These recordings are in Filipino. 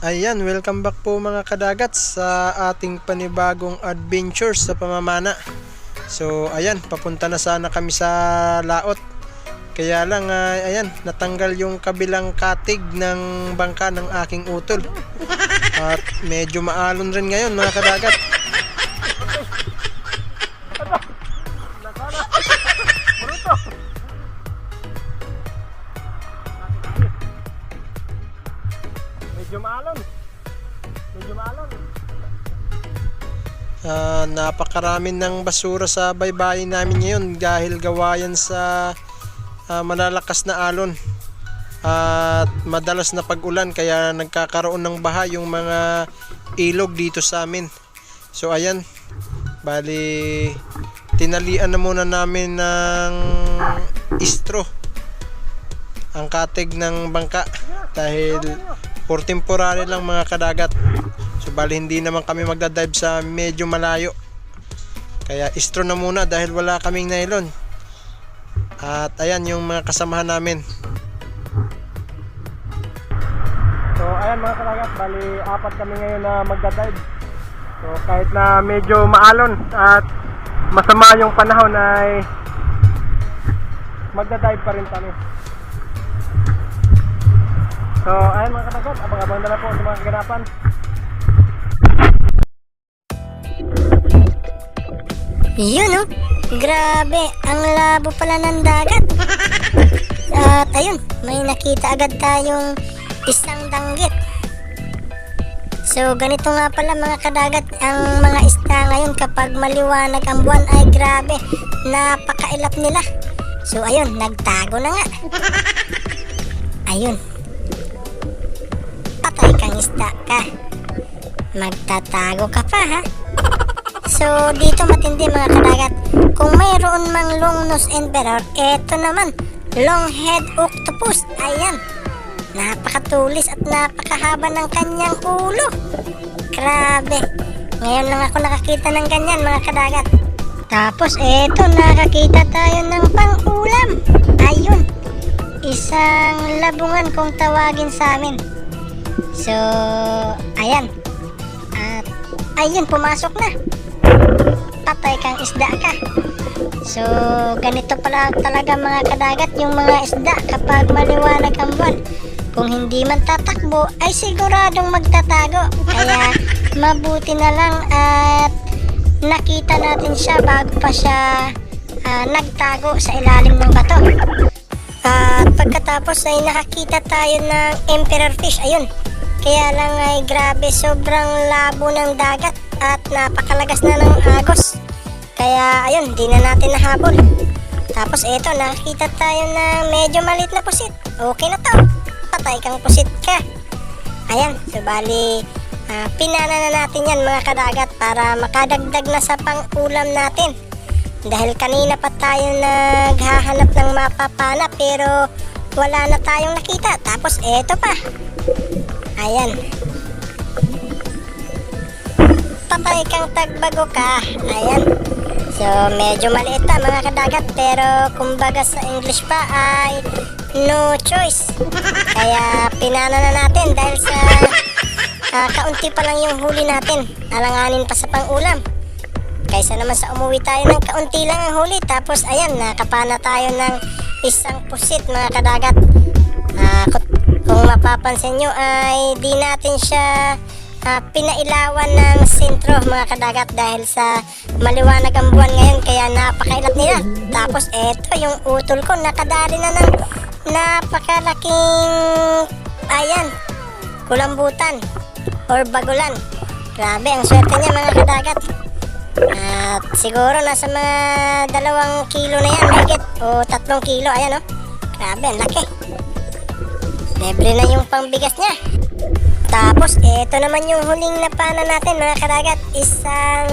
Ayan, welcome back po mga kadagat sa ating panibagong adventure sa pamamana. So, ayan, papunta na sana kami sa laot. Kaya lang, ayan, natanggal yung kabilang katig ng bangka ng aking utol. At medyo maalon rin ngayon mga kadagat. Medyo maalon. Napakarami ng basura sa baybayin namin ngayon dahil gawayan sa malalakas na alon at madalas na pag-ulan, kaya nagkakaroon ng baha yung mga ilog dito sa amin. So ayan, bali tinalian na muna namin ng istro ang katig ng bangka dahil for temporary lang mga kadagat. So bali hindi naman kami magdadive sa medyo malayo, kaya istro na muna dahil wala kaming nylon. At ayan yung mga kasamahan namin. So ayan mga kadagat, bali apat kami ngayon na magdadive. So kahit na medyo maalon at masama yung panahon ay magdadive pa rin kami. So ayan mga kadagat, abang-abang na lang po sa mga kaganapan. Yun oh, grabe, ang labo pala ng dagat. At ayun, may nakita agad tayong isang danggit. So ganito nga pala mga kadagat ang mga isda ngayon kapag maliwanag ang buwan, ay grabe, napakailap nila. So ayun, nagtago na nga. Ayun, patay kang isda ka, magtatago ka pa ha. So dito matindi mga kadagat, kung mayroon mang long nose emperor, eto naman long head octopus. Ayan, napakatulis at napakahaba ng kanyang ulo. Grabe, ngayon lang ako nakakita ng ganyan mga kadagat. Tapos eto, nakakita tayo ng pang-ulam. Ayun, isang labungan kung tawagin sa amin. So ayan, at ayun, pumasok na. Patay kang isda ka. So ganito pala talaga mga kadagat yung mga isda kapag maliwanag ang buwan. Kung hindi man tatakbo ay siguradong magtatago. Kaya mabuti na lang at nakita natin siya bago pa siya nagtago sa ilalim ng bato. At pagkatapos ay nakakita tayo ng emperor fish. Ayun, kaya lang ay grabe, sobrang labo ng dagat at napakalagas na ng agos. Kaya ayun, di na natin nahabol. Tapos eto, nakita tayo na medyo maliit na pusit. Okay na to, patay kang pusit ka. Ayan, so bali pinana na natin yan mga kadagat para makadagdag na sa pang-ulam natin. Dahil kanina pa tayo naghahanap ng mapapana pero wala na tayong nakita. Tapos eto pa, ayan, patay kang tagbago ka. Ayan, so medyo maliit pa mga kadagat, pero kumbaga sa English pa ay no choice. Kaya pinana na natin dahil sa kaunti pa lang yung huli natin. Alanganin pa sa pang-ulam kaysa naman sa umuwi tayo ng kaunti lang ang huli. Tapos ayan, nakapana tayo ng isang pusit mga kadagat. Kung mapapansin nyo ay di natin siya pinailawan ng sentro mga kadagat dahil sa maliwanag ang buwan ngayon, kaya napakailap nila. Tapos eto yung utol ko, nakadali na ng napakalaking ayan, kulambutan or bagulan. Grabe, ang swerte niya mga kadagat. At siguro nasa mga 2 kilo na yan, higit, o 3 kilo. Ayan o, grabe, ang laki. Libre na yung pangbigas niya. Tapos eto naman yung huling napana natin mga kadagat, isang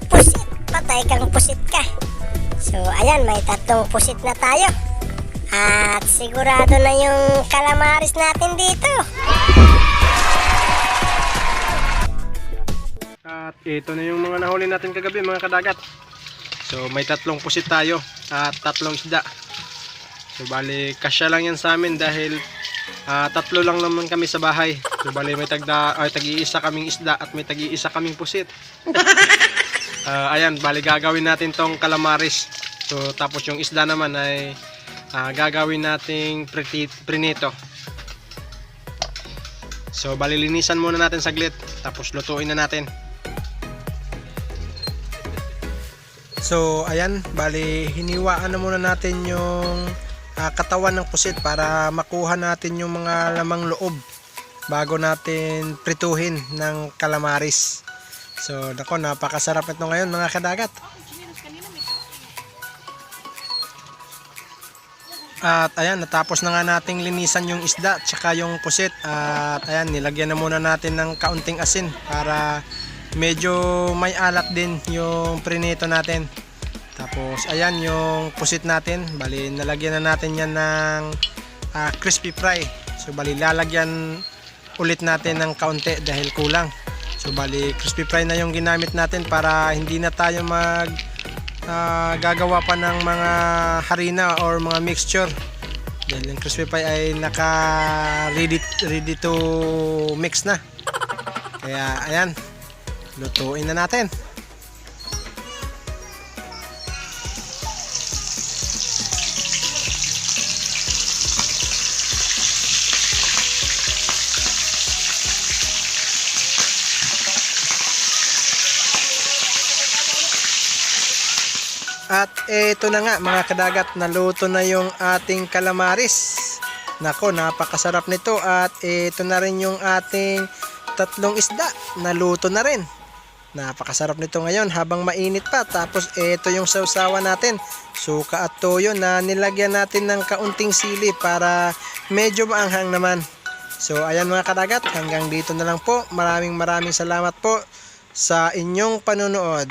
pusit. Patay kang pusit ka. So ayan, may 3 pusit na tayo. At sigurado na yung calamaris natin dito. At ito na yung mga nahuli natin kagabi mga kadagat. So may 3 pusit tayo at 3 isda. So bali kasya lang yan sa amin dahil Tatlo lang naman kami sa bahay. So bali may tag-iisa kaming isda at may tag-iisa kaming pusit. Ayan, bali gagawin natin tong calamaris. So tapos yung isda naman ay gagawin nating prinito. So bali linisan muna natin saglit, tapos lutuin na natin. So ayan, bali hiniwaan na muna natin yung katawan ng pusit para makuha natin yung mga lamang loob bago natin prituhin ng calamaris. So nako, napakasarap ito ngayon mga kadagat. At ayan, natapos na nga nating linisan yung isda tsaka yung pusit. At ayan, nilagyan na muna natin ng kaunting asin para medyo may alat din yung prinito natin. Tapos ayan yung pusit natin, bali nalagyan na natin yan ng crispy fry. So bali lalagyan ulit natin ng kaunti dahil kulang. So bali crispy fry na yung ginamit natin para hindi na tayo gagawa pa ng mga harina or mga mixture. Dahil yung crispy fry ay ready to mix na. Kaya ayan, lutuin na natin. At ito na nga mga kadagat, naluto na yung ating calamaris. Nako, napakasarap nito. At ito na rin yung ating tatlong isda, naluto na rin. Napakasarap nito ngayon habang mainit pa. Tapos ito yung sausawan natin, suka at toyo na nilagyan natin ng kaunting sili para medyo maanghang naman. So ayan mga kadagat, hanggang dito na lang po. Maraming salamat po sa inyong panonood.